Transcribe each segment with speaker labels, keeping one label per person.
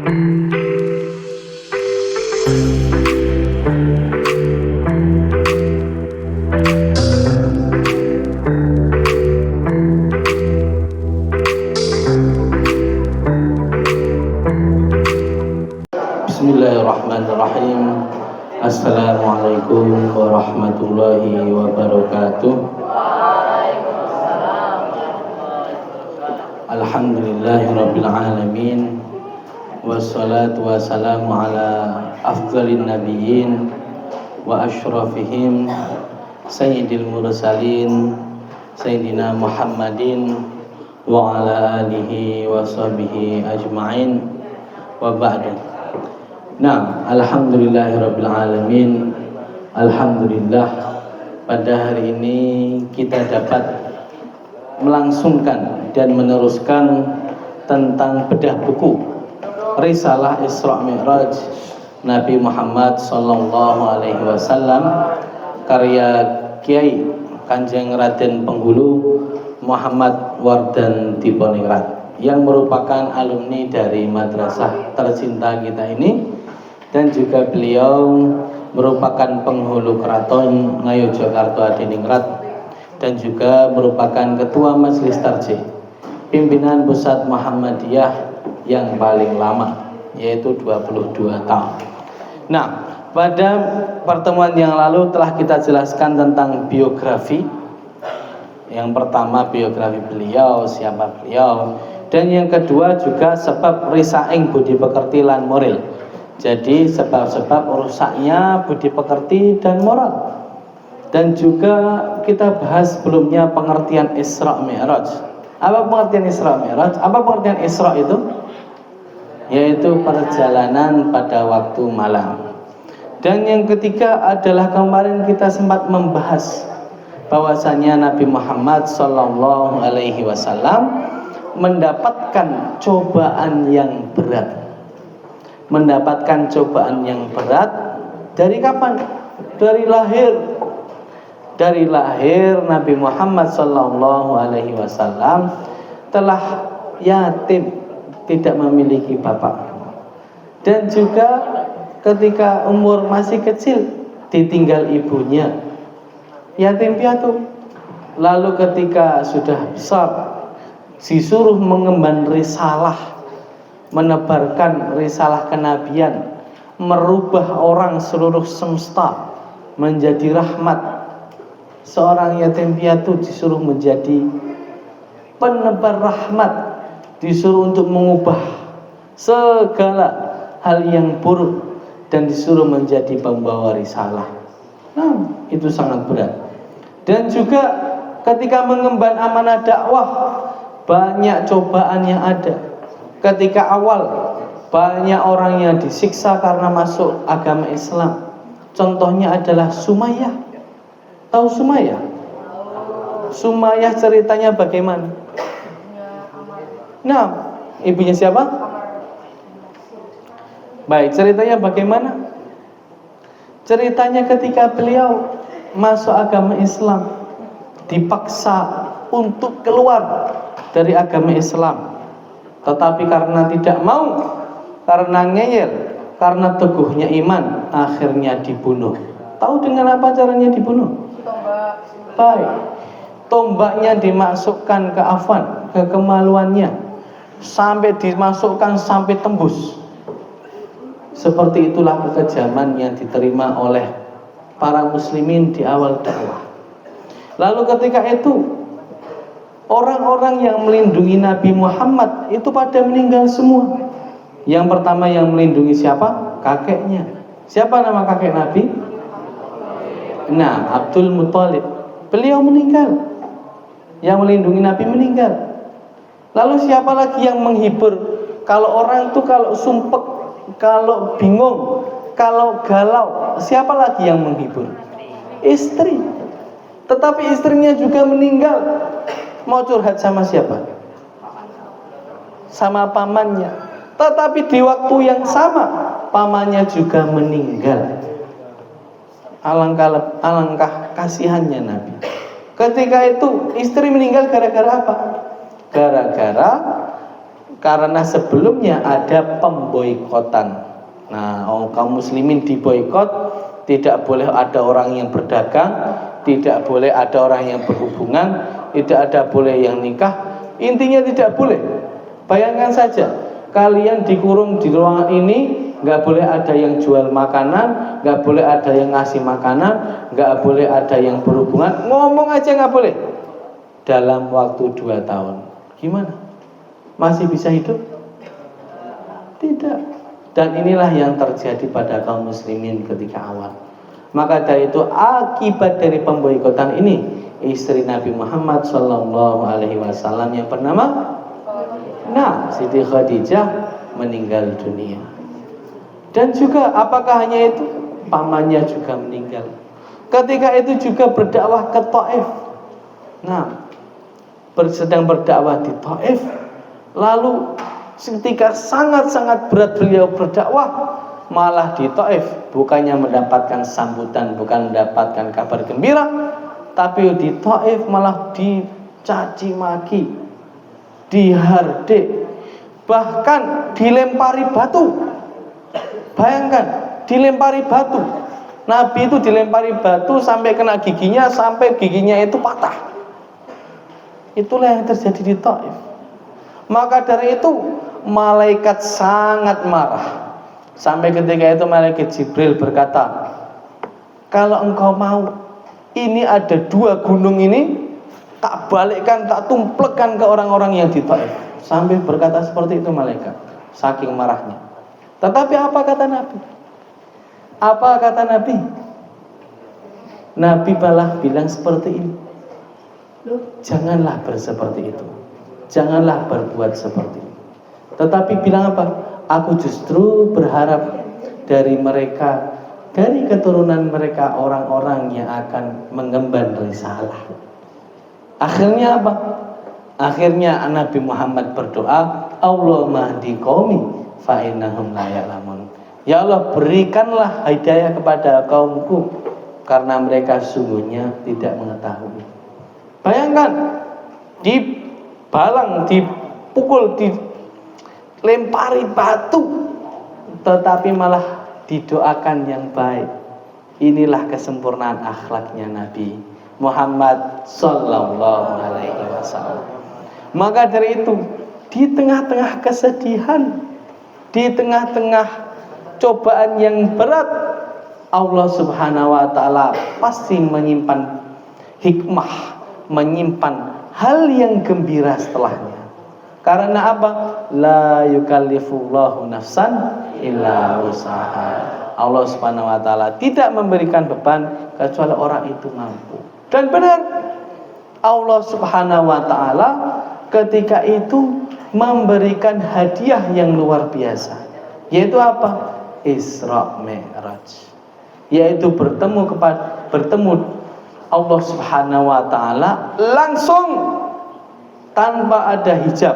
Speaker 1: Bismillahirrahmanirrahim. Assalamualaikum warahmatullahi wabarakatuh. Alhamdulillahirabbil alamin. Wassalatu wassalamu ala afdhalin nabiyyin wa asyrafihim sayyidil mursalin sayyidina Muhammadin wa ala alihi wa sahbihi ajma'in wa ba'du. Nah, alhamdulillahirabbil alamin. Alhamdulillah, pada hari ini kita dapat melangsungkan dan meneruskan tentang bedah buku Risalah Isra Mi'raj Nabi Muhammad sallallahu alaihi wasallam, karya Kiai Kanjeng Raden Penghulu Muhammad Wardan Diponingrat, yang merupakan alumni dari madrasah tercinta kita ini, dan juga beliau merupakan penghulu keraton Ngayogyakarta Adiningrat, dan juga merupakan ketua majelis tarjih pimpinan pusat Muhammadiyah yang paling lama, yaitu 22 tahun. Nah, pada pertemuan yang lalu telah kita jelaskan tentang biografi. Yang pertama biografi beliau, siapa beliau, dan yang kedua juga sebab risaing budi pekerti lan moral. Jadi sebab-sebab rusaknya budi pekerti dan moral. Dan juga kita bahas sebelumnya pengertian Isra Mi'raj. Apa pengertian Isra Mi'raj? Apa pengertian Isra itu? Yaitu perjalanan pada waktu malam. Dan yang ketiga adalah kemarin kita sempat membahas bahwasanya Nabi Muhammad sallallahu alaihi wasallam mendapatkan cobaan yang berat. Mendapatkan cobaan yang berat dari kapan? Dari lahir. Dari lahir Nabi Muhammad sallallahu alaihi wasallam telah yatim, tidak memiliki bapak. Dan juga ketika umur masih kecil ditinggal ibunya, yatim piatu. Lalu ketika sudah besar disuruh mengemban risalah, menebarkan risalah kenabian, merubah orang seluruh semesta menjadi rahmat. Seorang yatim piatu disuruh menjadi penebar rahmat, disuruh untuk mengubah segala hal yang buruk, dan disuruh menjadi pembawa risalah. Nah, itu sangat berat. Dan juga ketika mengemban amanah dakwah, banyak cobaan yang ada. Ketika awal banyak orang yang disiksa karena masuk agama Islam. Contohnya adalah Sumayyah. Tahu Sumayyah? Sumayyah ceritanya bagaimana? Nah, ibunya siapa? Baik, ceritanya bagaimana? Ceritanya ketika beliau masuk agama Islam, dipaksa untuk keluar dari agama Islam. Tetapi karena tidak mau, karena ngeyel, karena teguhnya iman, akhirnya dibunuh. Tahu dengan apa caranya dibunuh? Baik, tombaknya dimasukkan ke afan, ke kemaluannya, sampai dimasukkan sampai tembus. Seperti itulah kekejaman yang diterima oleh para muslimin di awal dakwah. Lalu ketika itu orang-orang yang melindungi Nabi Muhammad itu pada meninggal semua. Yang pertama yang melindungi siapa? Kakeknya. Siapa nama kakek Nabi? Nah, Abdul Muthalib. Beliau meninggal. Yang melindungi Nabi meninggal. Lalu siapa lagi yang menghibur? Kalau orang itu kalau sumpek, kalau bingung, kalau galau, siapa lagi yang menghibur? Istri. Tetapi istrinya juga meninggal. Mau curhat sama siapa? Sama pamannya. Tetapi di waktu yang sama pamannya juga meninggal. Alangkah kasihannya Nabi. Ketika itu istri meninggal gara-gara apa? Gara-gara Karena sebelumnya ada pemboikotan. Nah, kaum muslimin diboikot, tidak boleh ada orang yang berdagang, tidak boleh ada orang yang berhubungan, tidak ada boleh yang nikah. Intinya tidak boleh. Bayangkan saja, kalian dikurung di ruangan ini, nggak boleh ada yang jual makanan, nggak boleh ada yang ngasih makanan, nggak boleh ada yang berhubungan, ngomong aja nggak boleh. Dalam waktu 2 tahun, gimana? Masih bisa hidup? Tidak. Dan inilah yang terjadi pada kaum muslimin ketika awal. Maka dari itu akibat dari pemboikotan ini, istri Nabi Muhammad SAW yang bernama Siti Khadijah meninggal dunia. Dan juga apakah hanya itu? Pamannya juga meninggal. Ketika itu juga berdakwah ke Taif. Sedang berdakwah di Taif. Lalu ketika sangat-sangat berat beliau berdakwah, malah di Taif bukannya mendapatkan sambutan, bukan mendapatkan kabar gembira, tapi di Taif malah dicaci maki, dihardik, bahkan dilempari batu. Bayangkan, dilempari batu. Nabi itu dilempari batu sampai kena giginya, sampai giginya itu patah. Itulah yang terjadi di Taif. Maka dari itu malaikat sangat marah. Sampai ketika itu malaikat Jibril berkata, kalau engkau mau, ini ada 2 gunung ini, tak balikkan, tak tumplekan ke orang-orang yang di Taif. Sampai berkata seperti itu malaikat, saking marahnya. Tetapi apa kata Nabi? Apa kata Nabi? Nabi malah bilang seperti ini, janganlah berseperti itu, janganlah berbuat seperti itu. Tetapi bilang apa? Aku justru berharap dari mereka, dari keturunan mereka, orang-orang yang akan mengemban risalah. Akhirnya apa? Akhirnya Nabi Muhammad berdoa, Allahumma hdi qaumi fa innahum la ya'lamun. Ya Allah, berikanlah hidayah kepada kaumku, karena mereka sungguhnya tidak mengetahui. Bayangkan, dibalang, dipukul, dilempari batu, tetapi malah didoakan yang baik. Inilah kesempurnaan akhlaknya Nabi Muhammad Sallallahu Alaihi Wasallam. Maka dari itu, di tengah-tengah kesedihan, di tengah-tengah cobaan yang berat, Allah Subhanahu wa Ta'ala pasti menyimpan hikmah, menyimpan hal yang gembira setelahnya. Karena apa? La yukallifullahu nafsan illa usaha. Allah Subhanahu wa Ta'ala tidak memberikan beban kecuali orang itu mampu. Dan benar, Allah Subhanahu wa Ta'ala ketika itu memberikan hadiah yang luar biasa, yaitu apa? Isra Mi'raj, yaitu bertemu Allah Subhanahu wa Ta'ala langsung, tanpa ada hijab,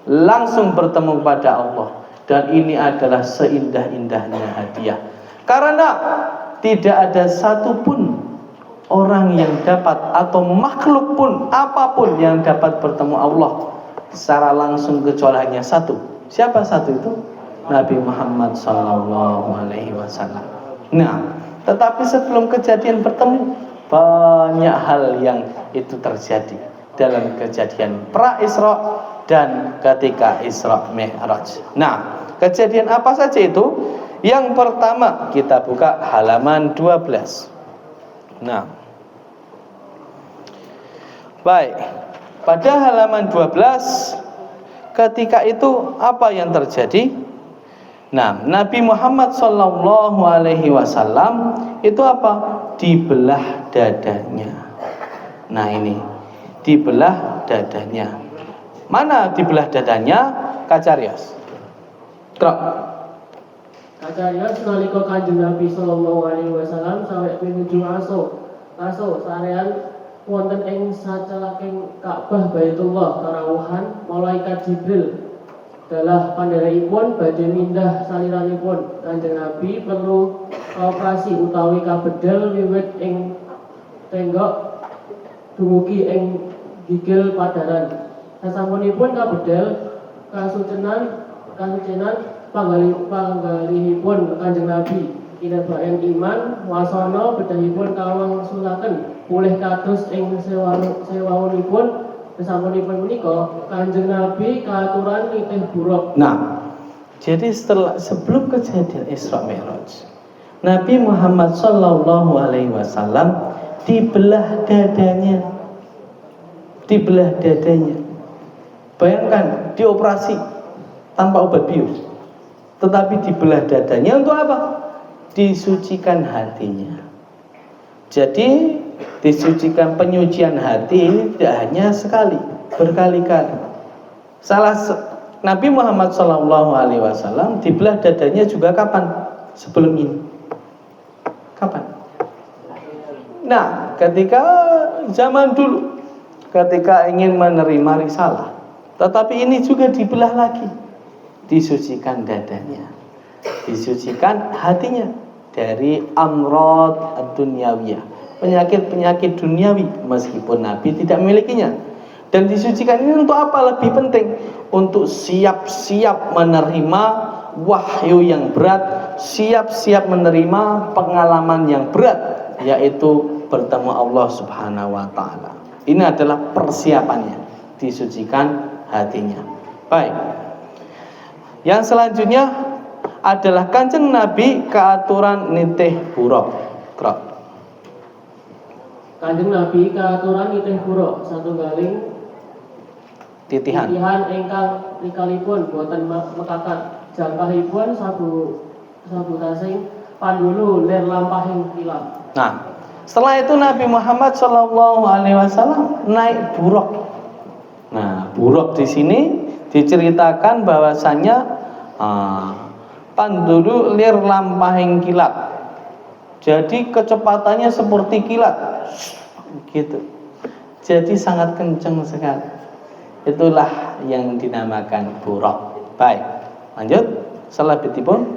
Speaker 1: langsung bertemu kepada Allah. Dan ini adalah seindah-indahnya hadiah, karena tidak ada satupun orang yang dapat, atau makhluk pun, apapun yang dapat bertemu Allah secara langsung kecuali hanya satu. Siapa satu itu? Nabi Muhammad Sallallahu Alaihi Wasallam. Tetapi sebelum kejadian bertemu, banyak hal yang itu terjadi dalam kejadian pra Isra dan ketika Isra Mi'raj. Kejadian apa saja itu? Yang pertama, kita buka halaman 12. Baik, pada halaman 12, ketika itu apa yang terjadi? Nabi Muhammad Sallallahu Alaihi Wasallam itu apa? Dibelah dadanya. Ini dibelah dadanya. Mana dibelah dadanya? Kacarios.
Speaker 2: Kacarios nalika Kanjeng Nabi Sallallahu Alaihi Wasallam sampai pinuju aso sarean wonten ing sacelaking Ka'bah Baitullah karawuhan malaikat Jibril dalah pandharekipun badhe mindah saliranipun. Kanjeng Nabi perlu operasi utawi kabedal wiwit ing tenggok dumugi ing gigil padaran. Sasampunipun kabedal, kasucenan panggalihipun Kanjeng Nabi kinabaen iman wasana bedahipun kawang sulaken pulih kados ing sewaunipun sasampunipun menika Kanjeng Nabi kaaturan nitih buruk.
Speaker 1: Nah, jadi sebelum kejadian Isra Mi'raj, Nabi Muhammad Sallallahu Alaihi Wasallam dibelah dadanya. Bayangkan, dioperasi tanpa obat bius, tetapi dibelah dadanya untuk apa? Disucikan hatinya. Jadi disucikan, penyucian hati ini tidak hanya sekali, berkali-kali. Nabi Muhammad SAW dibelah dadanya juga kapan? Sebelum ini. Kapan? Nah, ketika zaman dulu, ketika ingin menerima risalah, tetapi ini juga dibelah lagi, disucikan dadanya, disucikan hatinya dari amrad ad-dunyawiyah, penyakit-penyakit duniawi, meskipun Nabi tidak memilikinya. Dan disucikan ini untuk apa? Lebih penting untuk siap-siap menerima wahyu yang berat, siap-siap menerima pengalaman yang berat, yaitu bertemu Allah Subhanahu wa ta'ala. Ini adalah persiapannya, disucikan hatinya. Baik. Yang selanjutnya adalah Kanjeng Nabi keaturan nitih buruk.
Speaker 2: Kanjeng Nabi keaturan nitih buruk satunggaling titihan ingkang rikalipun boten mekakat jangkahipun sabu tasing pandulu lir lampahing kilat.
Speaker 1: Nah, setelah itu Nabi Muhammad SAW naik buruk. Nah, buruk di sini diceritakan bahwasannya pandulu lir lampahing kilat. Jadi kecepatannya seperti kilat, gitu. Jadi sangat kencang sekali. Itulah yang dinamakan buruk. Baik, lanjut. Salabetipun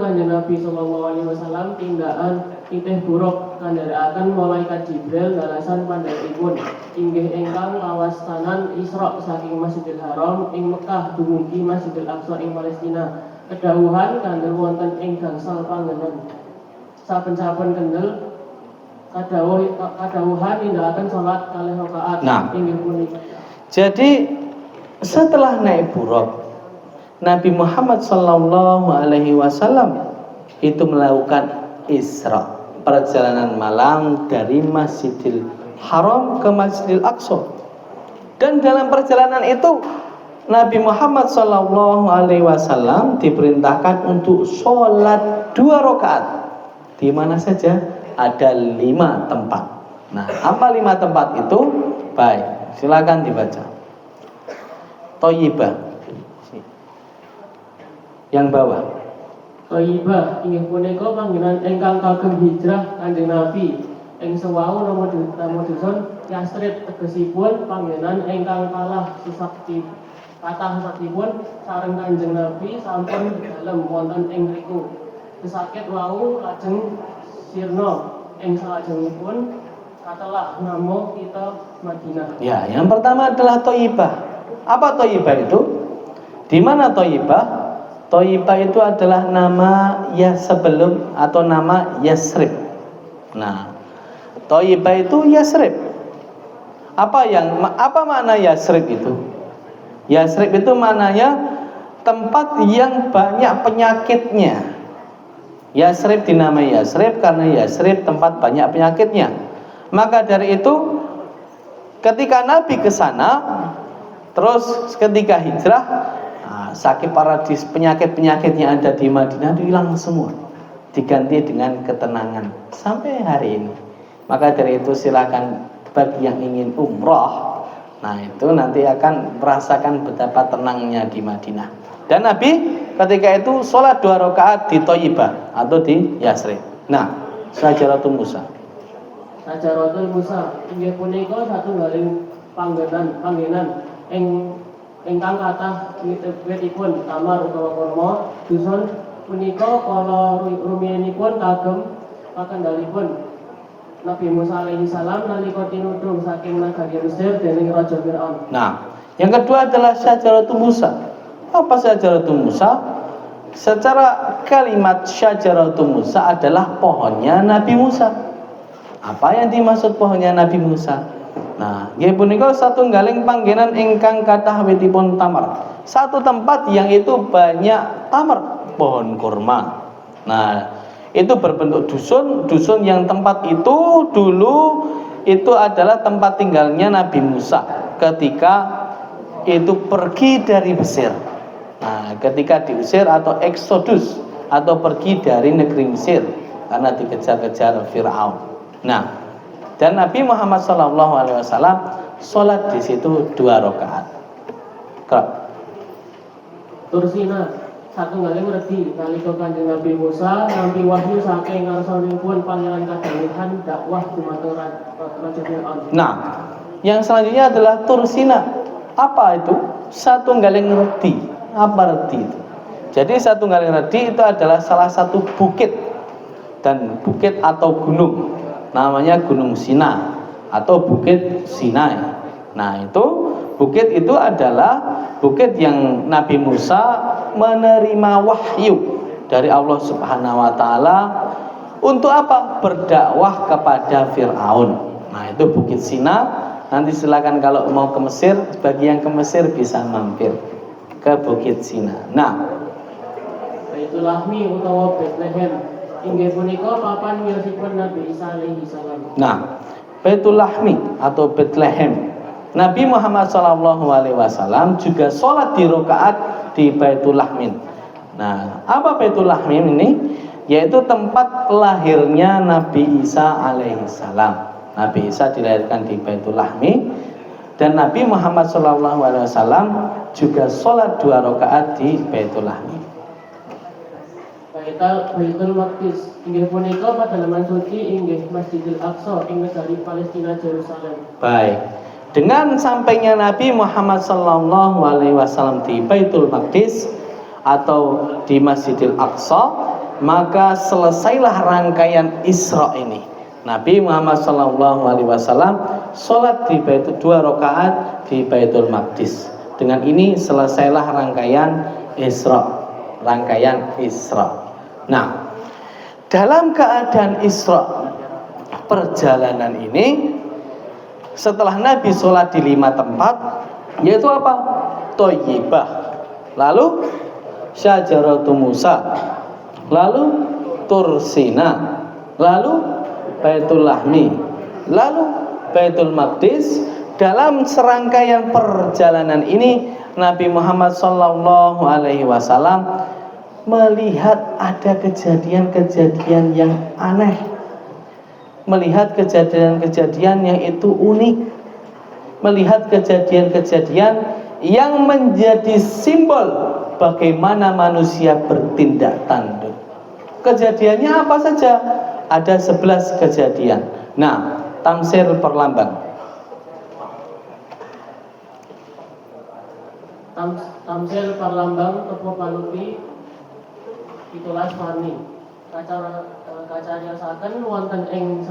Speaker 2: Kanjeng Nabi sallallahu alaihi wasallam tindakan titih buruk kandharaken malaikat Jibril dalasan pandhaipun inggih ingkang kawastanan Isra saking Masjidil Haram ing Mekah dumugi Masjidil Aqsa ing Palestina. Kedawuhan kandel wonten ing gangsal panggenan. Saben-saben kendel kadawuhan nindakaken salat kalih rakaat inggih punika.
Speaker 1: Jadi setelah naik buruk, Nabi Muhammad SAW itu melakukan Isra, perjalanan malam dari Masjidil Haram ke Masjidil Aqsa. Dan dalam perjalanan itu Nabi Muhammad SAW diperintahkan untuk sholat 2 rakaat. Di mana saja? Ada 5 tempat. Nah, apa 5 tempat itu? Baik, silakan dibaca. Thayyibah. Yang bawah.
Speaker 2: Thayyibah inggih punika panggenan ingkang kagem hijrah Kanjeng Nabi ing sewau nama dusun Yasrib, tegesipun panggenan ingkang kathah sesaktipun sareng Kanjeng Nabi sampun dalem wonten ing riku. Pesakit wau lajeng sirna ing salajengipun katelah namo kita Madinah.
Speaker 1: Ya, yang pertama adalah Thayyibah. Apa Thayyibah itu? Di mana Thayyibah? Thayyibah itu adalah nama sebelum atau nama Yasrib. Nah, Thayyibah itu Yasrib. Apa makna Yasrib itu? Yasrib itu maknanya tempat yang banyak penyakitnya. Yasrib dinamai Yasrib karena Yasrib tempat banyak penyakitnya. Maka dari itu ketika Nabi ke sana, terus ketika hijrah, sakit paradis, penyakit-penyakit yang ada di Madinah itu hilang semua, diganti dengan ketenangan sampai hari ini. Maka dari itu silakan bagi yang ingin umroh, nah itu nanti akan merasakan betapa tenangnya di Madinah. Dan Nabi ketika itu sholat 2 rakaat di Thayyibah atau di Yasrib. Nah, Syajaratul Musa.
Speaker 2: Syajaratul Musa inggih punika satunggaling panggenan ingkang kathah witipun tamar utawa kurma. Dusun punika kala rumiyenipun kagem pakendhalipun Nabi Musa alaihi salam nalika tinudung saking nagari Mesir dening Raja Firaun.
Speaker 1: Nah, Yang kedua adalah Syajaratul Musa. Apa Syajaratul Musa? Secara kalimat Syajaratul Musa adalah pohonnya Nabi Musa. Apa yang dimaksud pohonnya Nabi Musa? Nah, nggih punika satunggaling panggenan ingkang kathah witipun tamar. Satu tempat yang itu banyak tamar, pohon kurma. Nah, itu berbentuk dusun, dusun yang tempat itu dulu itu adalah tempat tinggalnya Nabi Musa ketika itu pergi dari Mesir. Nah, ketika diusir atau eksodus atau pergi dari negeri Mesir karena dikejar-kejar Firaun. Nah, dan Nabi Muhammad SAW sholat di situ 2 rakaat.
Speaker 2: Tursina satunggaling redi nalika Kanjeng Nabi Musa nampi wahyu saking ngarsanipun pangeran kadhawuhan dakwah dumateng Raja Firaun.
Speaker 1: Nah, yang selanjutnya adalah Tursina. Apa itu? Satunggaling redi. Apa redi itu? Jadi satunggaling redi itu adalah salah satu bukit, dan bukit atau gunung namanya Gunung Sina atau Bukit Sinai. Nah, itu bukit itu adalah bukit yang Nabi Musa menerima wahyu dari Allah Subhanahu wa taala untuk apa? Berdakwah kepada Firaun. Nah, itu Bukit Sina. Nanti silakan kalau mau ke Mesir, bagi yang ke Mesir bisa mampir ke Bukit Sina. Nah,
Speaker 2: Baitul Lahmi utawa Bethlehem inggih punika papan wiosipun Nabi Isa alaihi salam.
Speaker 1: Nah, Baitul Lahmi atau Bethlehem. Nabi Muhammad SAW juga sholat di rakaat di Baitul Lahmi. Nah, apa Baitul Lahmi ini? Yaitu tempat lahirnya Nabi Isa alaihi salam. Nabi Isa dilahirkan di Baitul Lahmi, dan Nabi Muhammad SAW juga sholat 2 rakaat di Baitul Lahmi.
Speaker 2: Baitul Maqdis inggih punika padalaman suci inggih Masjidil Aqsa ing negari Palestina Yerusalem.
Speaker 1: Baik. Dengan sampainya Nabi Muhammad SAW di Baitul Maqdis atau di Masjidil Aqsa, maka selesailah rangkaian Isra ini. Nabi Muhammad SAW sholat di Baitul 2 rakaat di Baitul Maqdis. Dengan ini selesailah rangkaian Isra. Rangkaian Isra. Nah, dalam keadaan Isra perjalanan ini, setelah Nabi sholat di 5 tempat, yaitu apa? Thayyibah, lalu Syajaratul Musa, lalu Tursina, lalu Baitul Lahmi, lalu Baitul Maqdis. Dalam serangkaian perjalanan ini Nabi Muhammad SAW melihat ada kejadian-kejadian yang aneh, melihat kejadian-kejadian yang itu unik, melihat kejadian-kejadian yang menjadi simbol bagaimana manusia bertindak tanduk. Kejadiannya apa saja? Ada 11 kejadian. Nah, tamsil perlambang.
Speaker 2: Tamsil perlambang tepo palupi pitulas warni. Kacariosaken wonten ing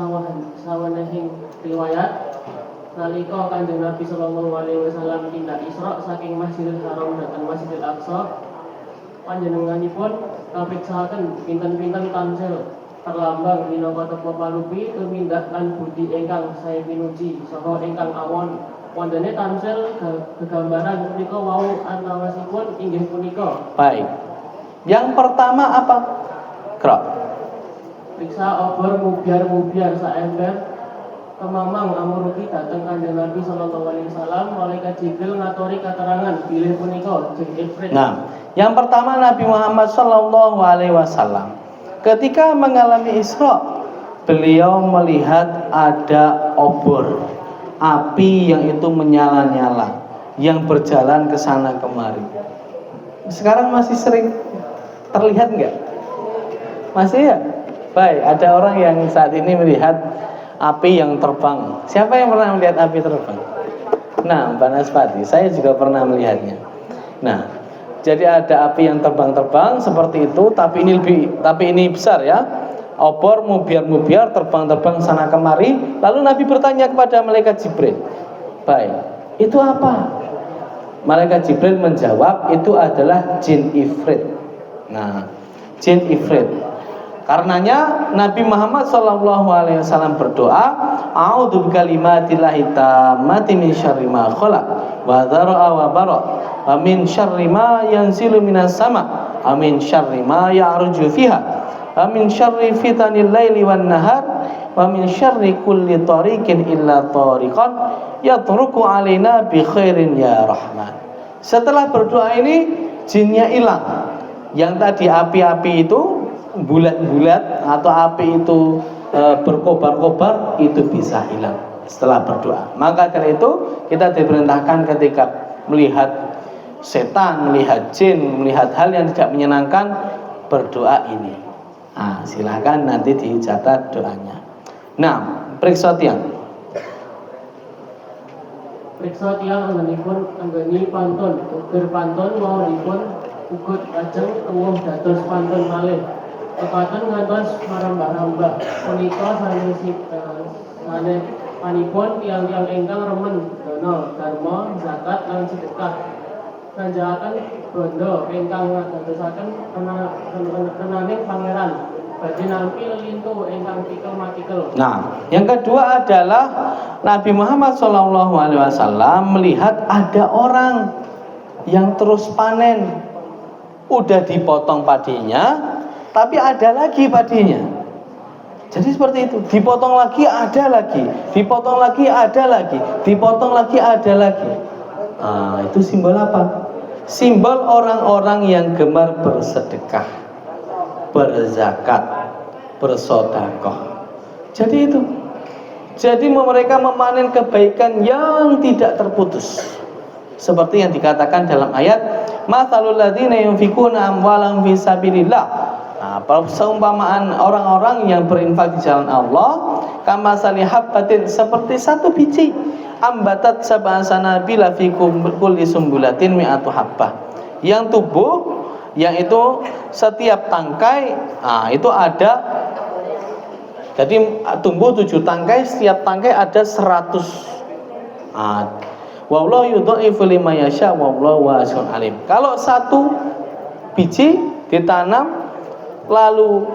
Speaker 2: sawenehing riwayat nalika Kanjeng Nabi sallallahu alaihi wasallam tindak Isra saking Masjidil Haram dhateng Masjidil Aqsa, panjenenganipun kapiksahaken pinten-pinten tamsil perlambang minangka tepo palupi tumindak lan budi ingkang sae pinuji saha ingkang awon. Wondene tamsil gegambaran punika wau antawisipun inggih punika.
Speaker 1: Baik. Yang pertama apa? Krok.
Speaker 2: Riksa obor mubiar saember kemamang amurugi dhateng Kanjeng Nabi sallallahu alaihi wasallam. Malaikat Jibril ngaturi katerangan bilih punika jeng Ifrit.
Speaker 1: Nah, yang pertama Nabi Muhammad sallallahu alaihi wasallam ketika mengalami Isra, beliau melihat ada obor api yang itu menyala-nyala, yang berjalan ke sana kemari. Sekarang masih sering terlihat enggak? Masih ya? Baik, ada orang yang saat ini melihat api yang terbang. Siapa yang pernah melihat api terbang? Nah, Mbak Naspati, saya juga pernah melihatnya. Nah, jadi ada api yang terbang-terbang seperti itu, tapi ini besar ya. Obor mubiar terbang-terbang sana kemari. Lalu Nabi bertanya kepada malaikat Jibril, baik, itu apa? Malaikat Jibril menjawab, itu adalah jin ifrit. Nah, jin ifrit. Karenanya Nabi Muhammad SAW berdoa, a'udzu bikalimatillahi tammati min syarri ma khalaq wa dzara'a wa bara' wa min syarri ma yanzilu minas sama' wa min syarri ma ya'ruju fiha wa min syarri fitanil laili wan nahar wa min syarri kulli tariqin illa tariqan yatruku alaina bi khairin ya rahman. Setelah berdoa ini jinnya hilang. Yang tadi api-api itu bulat-bulat atau api itu berkobar-kobar itu bisa hilang setelah berdoa. Maka dari itu kita diperintahkan ketika melihat setan, melihat jin, melihat hal yang tidak menyenangkan, berdoa ini. Nah, silakan nanti dicatat doanya. Nah, periksa tiang.
Speaker 2: Periksa tiang anggenipun anggeni pantun, uger pantun wawonipun ugut lajeng tuwuh dados pantun malih. Kepaten ngantos marambah-rambah punika sanes panipun tiang-tiang ingkang remen dana, dharma, zakat lan sedekah. Kanjakaken bondo ingkang ngadosaken renaning pangeran badhe nampi lelintu ingkang tikel-matikel.
Speaker 1: Nah, yang kedua adalah Nabi Muhammad SAW melihat ada orang yang terus panen, udah dipotong padinya, tapi ada lagi padinya. Jadi seperti itu, dipotong lagi ada lagi, dipotong lagi ada lagi, dipotong lagi ada lagi. Nah, itu simbol apa? Simbol orang-orang yang gemar bersedekah, berzakat, bersedekah. Jadi itu. Jadi mereka memanen kebaikan yang tidak terputus. Seperti yang dikatakan dalam ayat, "Matsalul ladzina yunfikuna amwalahum fi sabilillah." Nah, seumpamaan orang-orang yang berinfak di jalan Allah, kamasali habbatin, seperti satu biji, ambatat sab'a sanabila fi kulli sumbulatin mi'atu habbah, yang tumbuh, yang itu setiap tangkai, nah itu ada, jadi tumbuh 7 tangkai, setiap tangkai ada 100. Wallahu yudha'ifu liman yasha wallahu wasi'un alim. Kalau satu biji ditanam lalu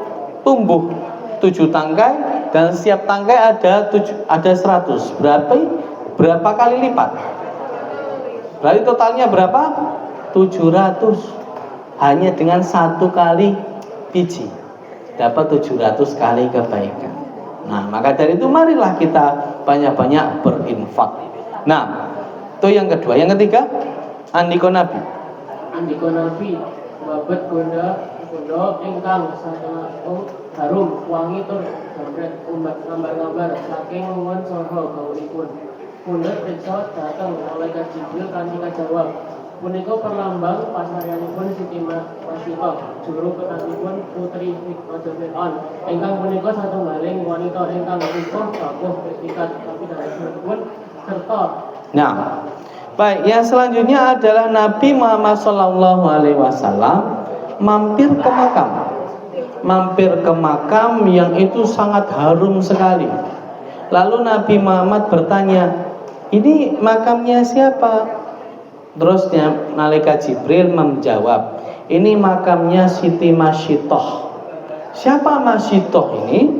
Speaker 1: tumbuh 7 tangkai dan setiap tangkai ada 100. Berapa kali lipat? Berarti totalnya berapa? 700. Hanya dengan satu kali biji dapat 700 kali kebaikan. Nah, maka dari itu marilah kita banyak-banyak berinfak. Nah, itu yang kedua. Yang ketiga, andika Nabi.
Speaker 2: Andika Nabi, babet gonda ingkang harum wangi tur jambret umat gambar-gambar saking nuwun saha gawonipun. Mundhut priksa dhateng malaikat Jibril kanthi kajawab, punika perlambang pasaryanipun Siti Masita, juru ketatipun putri Raja Fir'aun, ingkang punika satunggaling wanita ingkang rikuh bakuh etikat tapi dados serta.
Speaker 1: Nah, baik, yang selanjutnya adalah Nabi Muhammad SAW mampir ke makam yang itu sangat harum sekali. Lalu Nabi Muhammad bertanya, ini makamnya siapa? Terus malaikat Jibril menjawab, ini makamnya Siti Masyitoh. Siapa Masyitoh ini?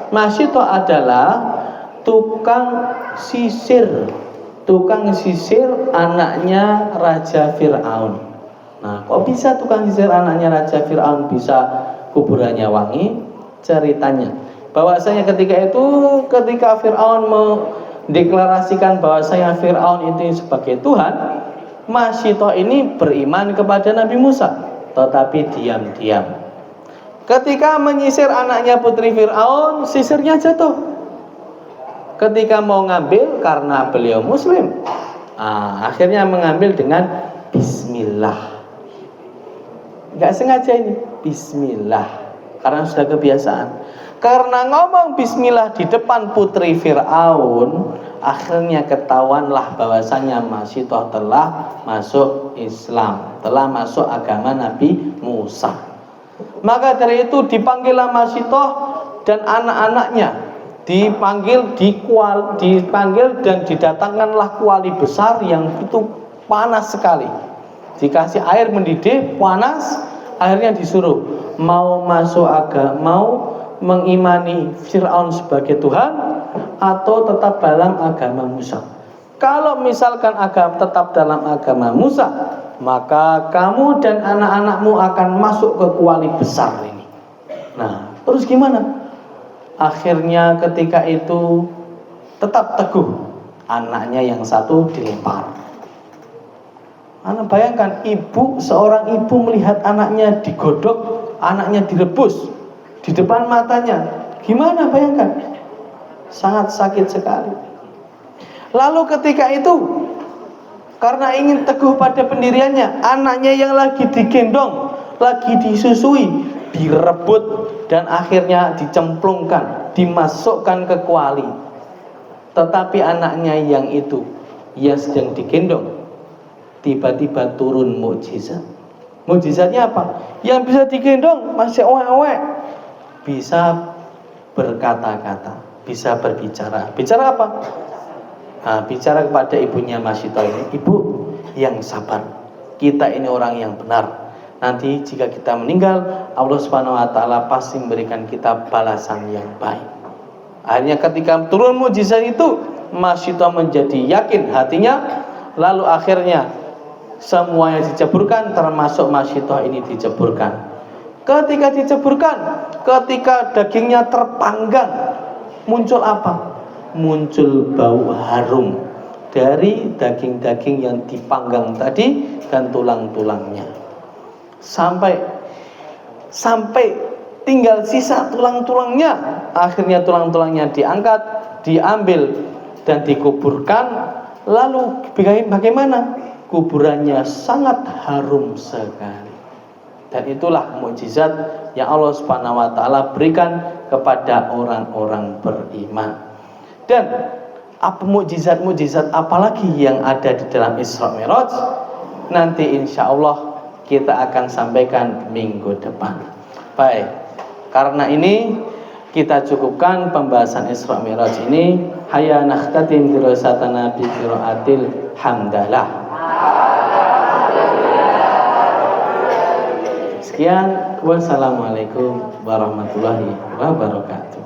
Speaker 1: Masyitoh adalah tukang sisir anaknya Raja Fir'aun. Nah, kok bisa tukang sisir anaknya Raja Fir'aun bisa kuburannya wangi? Ceritanya bahwasanya ketika Fir'aun mendeklarasikan bahwasanya Fir'aun itu sebagai Tuhan, Masyitoh ini beriman kepada Nabi Musa, tetapi diam-diam. Ketika menyisir anaknya putri Fir'aun, sisirnya jatuh. Ketika mau ngambil, karena beliau Muslim, akhirnya mengambil dengan Bismillah. Gak sengaja ini Bismillah, karena sudah kebiasaan. Karena ngomong Bismillah di depan putri Fir'aun, akhirnya ketahuanlah bahwasanya Masyitoh telah masuk Islam, telah masuk agama Nabi Musa. Maka dari itu dipanggillah Masyitoh dan anak-anaknya, dipanggil dan didatangkanlah kuali besar yang itu panas sekali. Dikasih air mendidih, panas, akhirnya disuruh mau masuk agama, mau mengimani Fir'aun sebagai Tuhan atau tetap dalam agama Musa. Kalau misalkan tetap dalam agama Musa, maka kamu dan anak-anakmu akan masuk ke kuali besar ini. Nah, terus gimana? Akhirnya ketika itu tetap teguh, anaknya yang satu dilempar. Anda bayangkan, seorang ibu melihat anaknya digodok, anaknya direbus di depan matanya. Gimana bayangkan? Sangat sakit sekali. Lalu ketika itu, karena ingin teguh pada pendiriannya, anaknya yang lagi digendong, lagi disusui, direbut dan akhirnya dicemplungkan, dimasukkan ke kuali. Tetapi anaknya yang sedang digendong, tiba-tiba turun mukjizat. Mukjizatnya apa? Yang bisa digendong masih owek-owek, bisa berkata-kata, bisa berbicara. Bicara apa? Bicara kepada ibunya Masyito ini, ibu yang sabar, kita ini orang yang benar. Nanti jika kita meninggal, Allah Subhanahu wa Ta'ala pasti memberikan kita balasan yang baik. Akhirnya ketika turun mukjizat itu, Masyito menjadi yakin hatinya. Lalu akhirnya semuanya diceburkan, termasuk Masyito ini diceburkan. Ketika diceburkan, ketika dagingnya terpanggang, muncul apa? Muncul bau harum dari daging-daging yang dipanggang tadi dan tulang-tulangnya. Sampai tinggal sisa tulang-tulangnya. Akhirnya tulang-tulangnya diangkat, diambil dan dikuburkan. Lalu bagaimana? Kuburannya sangat harum sekali. Dan itulah mukjizat yang Allah Subhanahu wa Ta'ala berikan kepada orang-orang beriman. Dan apa mukjizat-mukjizat apalagi yang ada di dalam Isra Mi'raj? Nanti insya Allah kita akan sampaikan minggu depan. Baik, karena ini kita cukupkan pembahasan Isra Mi'raj ini. Hayya nakhtatim dirasatana bi qiraatil hamdalah. Sekian, wassalamualaikum warahmatullahi wabarakatuh.